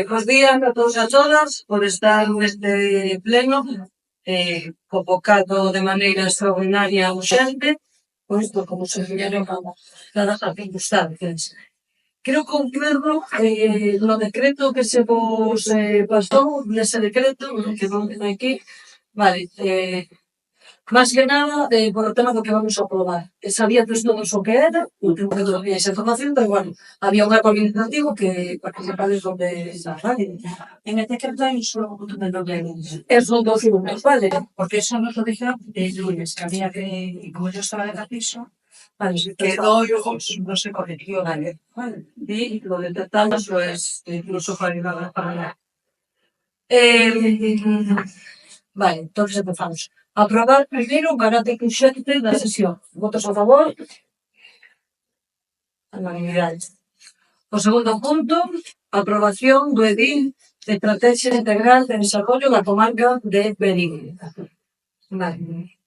Bos días a todos e a todas por estar neste pleno convocado de maneira extraordinaria e urxente, pois como se vieron dadas as circunstancias. Quero concluirlo no decreto que se vos pasou, nese decreto, que non ten aquí, vale, máis que nada, polo tema do que vamos a aprobar. Sabíades todos o que era, non tengo que dormir esa información, pero bueno, había un árbol administrativo que participades donde está, vale? En este decreto hai un solo punto de novedades. Son 2 puntos, vale? Porque eso nos lo dijeron el lunes, que había que, y como yo estaba de capricho, vale, quedó no se corrigió, vale. Y lo detectamos, pues, incluso para vale, entonces empezamos. Aprobar primeiro o carácter urxente da sesión. Votos a favor? Unanimidade. O segundo punto, aprobación do EDIL de Estrategia Integral de Desarrollo da Comarca de Verín. Vale.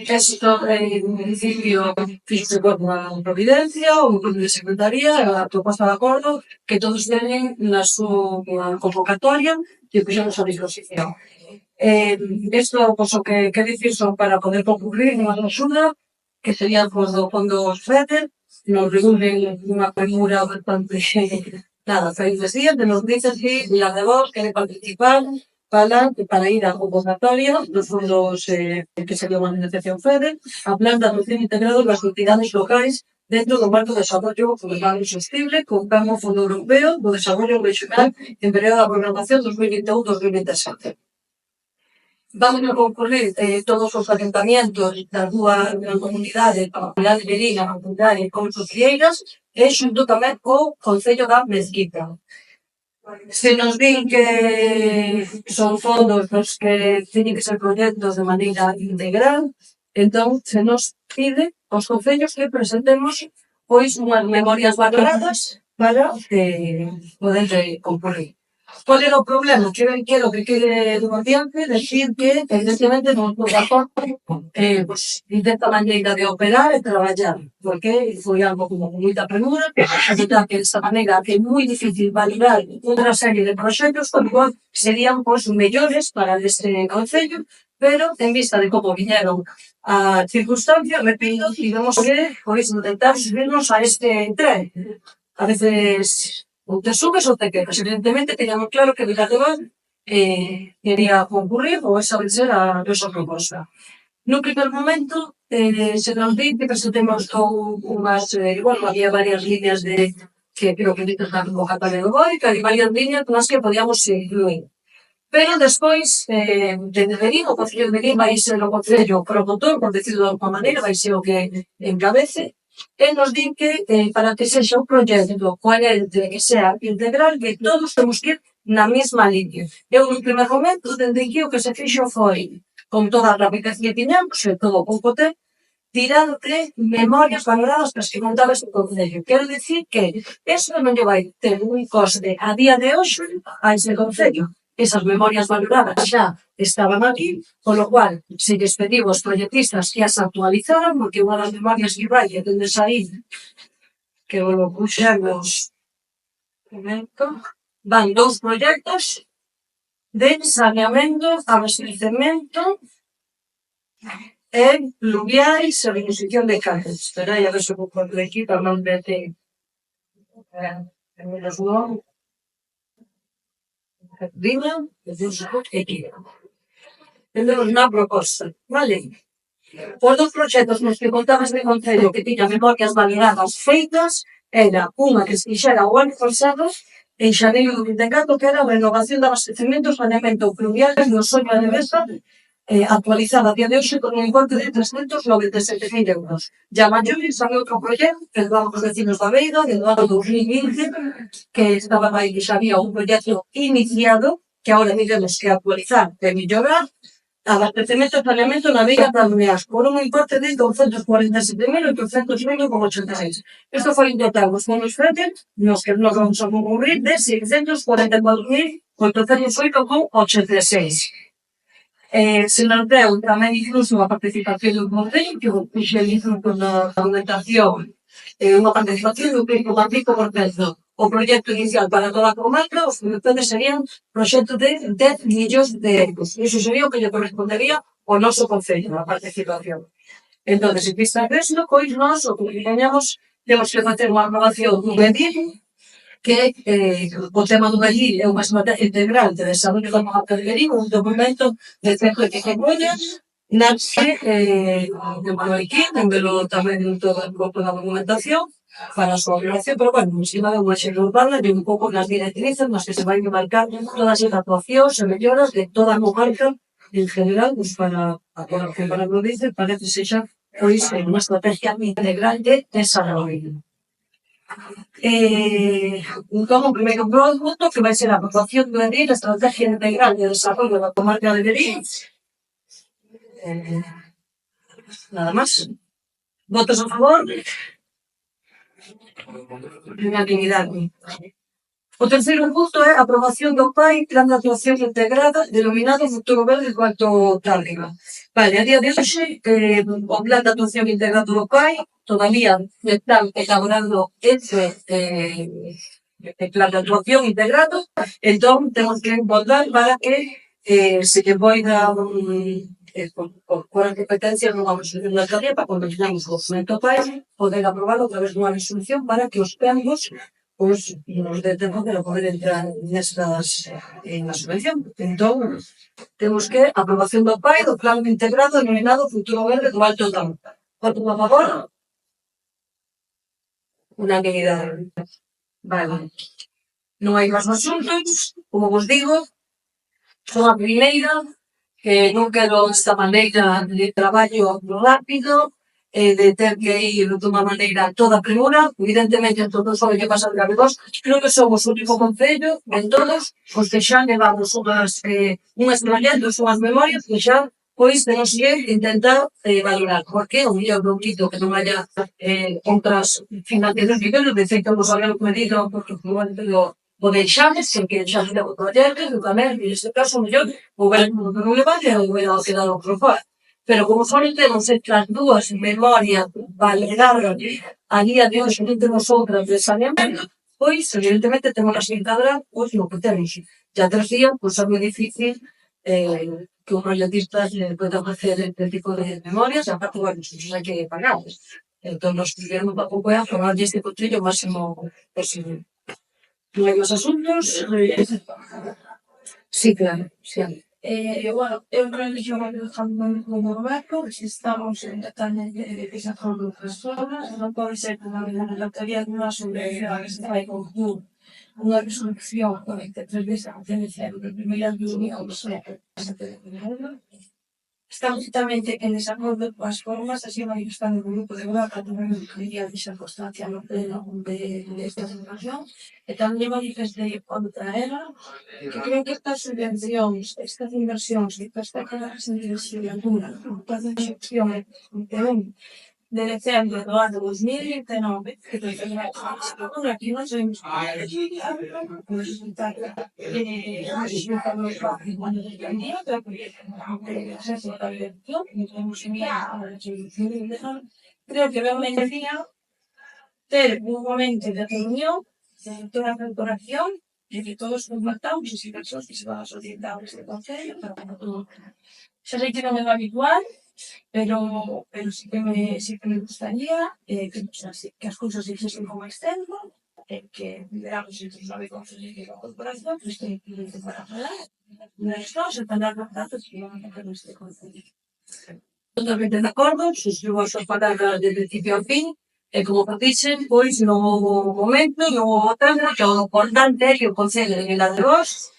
Esto, el municipio fixo unha providencia, un grupo de secretaría, a proposta de acordo que todos tienen na súa convocatoria que puxemos a disposición. Isto, pois, o que dicir son para poder concurrir unha axuda que sería por do fondo FEDER, nos reúnen unha premura bastante nada, felices días, de nos dicen si la de vos quere participar para ir á convocatoria dos fondos que sería unha financiación FEDER, a plan de atención integrado das entidades locais dentro do marco de desarrollo urbano sostible con Plan Fondo Europeo do Desarrollo Regional en período da programación 2021-2027. Vamos a concurrir todos os ayuntamientos da rúa da comunidade, a comunidade de Verín, a comunidade de Coutos Vieiras, e xunto tamén co Concello da Mezquita. Se nos din que son fondos nos que teñen que ser proxectos de maneira integral, entón se nos pide aos concellos que presentemos pois unhas memorias valoradas para poder concurrir. Qual era o problema? Quero que quede do ambiente decir que, evidentemente, non estou de acordo desta maneira de operar e traballar, porque foi algo como con moita premura, a verdad que desta maneira é moi difícil validar outra serie de proxectos, con igual serían pois mellores para este concello, pero en vista de como viñeron as circunstancias, repito, tivemos que pois intentar subirnos a este tren. A veces ou te subes ou te quedas. Evidentemente, teníamos claro que Viladebal quería concurrir ou esa vai ser a nosa proposta. No primer momento, se nos di que presentemos unhas, había varias líneas de que creo que dices na convocatoria do BOE, que hai varias líneas nas que podíamos incluir. Pero despois, de Verín, o Concello de Verín vai ser o Concello promotor, por decirlo de alguma maneira, vai ser o que encabece, e nos din que para que sexa un proxecto coherente, que sea integral, que todos temos que ir na mesma línea. Eu, no primer momento, dende aquí o que se fixo foi, con toda a rapidez que tiñamos, e todo o pouco tempo, tirar de memorias valoradas para as que montaba este concello. Quero dicir que eso non lle vai ter un coste a día de hoxe a ese concello. Esas memorias valoradas xa estaban aquí, polo cual se lles pediu aos proxectistas que as actualizaran, porque unha das memorias que vai que tendes aí, que o puxemos, van 2 proxectos de saneamento, abastecemento e pluviais e reposición de calles. Espera aí a ver se vou poner aquí para non verte en menos non. Rima, aquí. Temos unha proposta, vale? Os 2 proxectos nos que contaba este concello que tiña memorias valoradas feitas era unha que se fixera o ano pasado en xaneiro do 24, que era a renovación de abastecemento e saneamento pluvial do Soño de Besa, actualizada a día de hoxe con un importe de 397.000 euros. Ya maiores sabe outro proxecto que levamos os vecinos da Veiga, que do ano 2015, que estaba aí, que xa había un proxecto iniciado, que agora diremos que actualizar e mellorar, abastecemento e saneamento na Veiga das Meas, por un importe de 247.820,86. Isto foi en total os fondos FEDER, nos que nos vamos a concurrir, de 644.808,86. Se nos deu tamén incluso a participación do Concello, que o puxelizo con a documentación unha participación do 5,5%. O proxecto inicial para toda a comarca, os produtores serían proxectos de 10 millóns de euros. Iso sería o que lle correspondería ao noso concello, a participación. Entón, en vista desto, pois nós o que teñamos, temos que facer unha aprobación dun edil, que o tema do edil é unha estrategia integral de desarrollo da comarca de Verín, un documento de 105 follas, na que temos aquí, velo tamén todo un pouco da documentación, para a súa obligación, pero bueno, encima de unha xerra urbana e un pouco nas directrices nas que se vai marcar todas as actuacións e melloras de toda a comarca en general, pues para a comarca para a provincia, parece sexa pois unha estrategia integral de desarrollo. Entón, o primeiro punto que vai ser a aprobación do edil, a estrategia integral de desarrollo da comarca de Verín. Nada máis. Votos a favor? Unanimidade. O terceiro punto é a aprobación do PAI, Plan de Actuación Integrada, denominado Futuro Verde do Alto Tárrega. Vale, a día de hoxe, o Plan de Actuación Integrado do PAI todavía están elaborando ese Plan de Actuación Integrado, entón temos que votar para que se lle poida por as competencias nunha resolución da alcaldía para cuando tengamos o documento PAI poder aprobar a través dunha resolución para que os plans pois nos dé tempo para poder entrar nestas na subvención. Entón, temos que aprobación do PAI do Plan Integrado denominado Futuro Verde do Alto Tárrega. Voto a favor? Unanimidade. Vale. Non hai máis asuntos, como vos digo, son a primeira, que non quero esta maneira de traballo rápido, de ter que ir dunha maneira toda premura. Evidentemente, todo só que pasa de vos, creo que somos o único concello en todos os que xa levamos unhas proxectos, unhas memorias que xa pois temos que intentar valorar, porque o mellor non quito que non haya outras financiacións niveles, de feito nos habíamos medido, porque o deixamos, porque xa se deu proxectos, e tamén, neste caso, o mellor, o goberno non levante e o goberno quedado por fora. Pero como só temos estas dúas memorias valoradas a día de hoxe, non temos outras de saneamento, pois, evidentemente, temos as que encadrar, pois, no que temos. Ya 3 días, pois, é moi difícil que un proyectista pueda facer este tipo de memorias, e aparte, bueno, iso hai que pagarles. Entón, nos queremos tampouco é aprobar este concello o máximo posible. Non hai máis asuntos? Sí, claro, sí. Bueno, eu creo que yo como Roberto, si estamos totalmente desacordo con as obras, non pode ser que na lotería dunha subvención que se vai concluir unha resolución con este 3 veces a de primeira reunión, estamos totalmente en desacordo coas formas, así manifestando o grupo de Braca, tamén quería deixar constancia no pleno de esta situación, e tamén manifestei contra ela, que creo que estas subvencións, estas inversións, que esta cargas en legislatura, toda a excepción de decembro do ano 2019, que foi a legislatura, aquí non sabemos o resultado cuando se cambia, acceso a la elección, que tenemos enviado a la resolución de creo que realmente decía ter un momento de reunión de toda a corporación e que todos compartamos as inversións que se van a solicitar a este concello, pero xa sei que non é lo habitual, pero sí que me gustaría que as cousas se fixesen con máis tempo, que lideramos entre os 9 concellos da corporación, que este para falar, nas cosas, para dar los datos que van a hacer neste concello. Totalmente de acordo, suscribo as súas palabras de principio a fin, e como dixen, pois non houve momento, non houve tempo, que o importante é que o Concello de Viladevós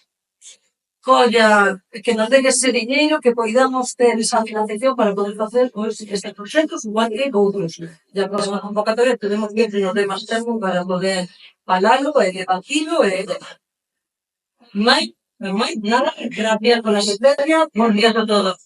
colla, que nos dé ese diñeiro, que poidamos ter esa financiación para poder facer pois estes proxectos, igual que outros. E a próxima convocatoria tenemos que nos dé máis tempo para poder falalo e debatilo e máis nada, gracias por la asistencia, bons días a todos.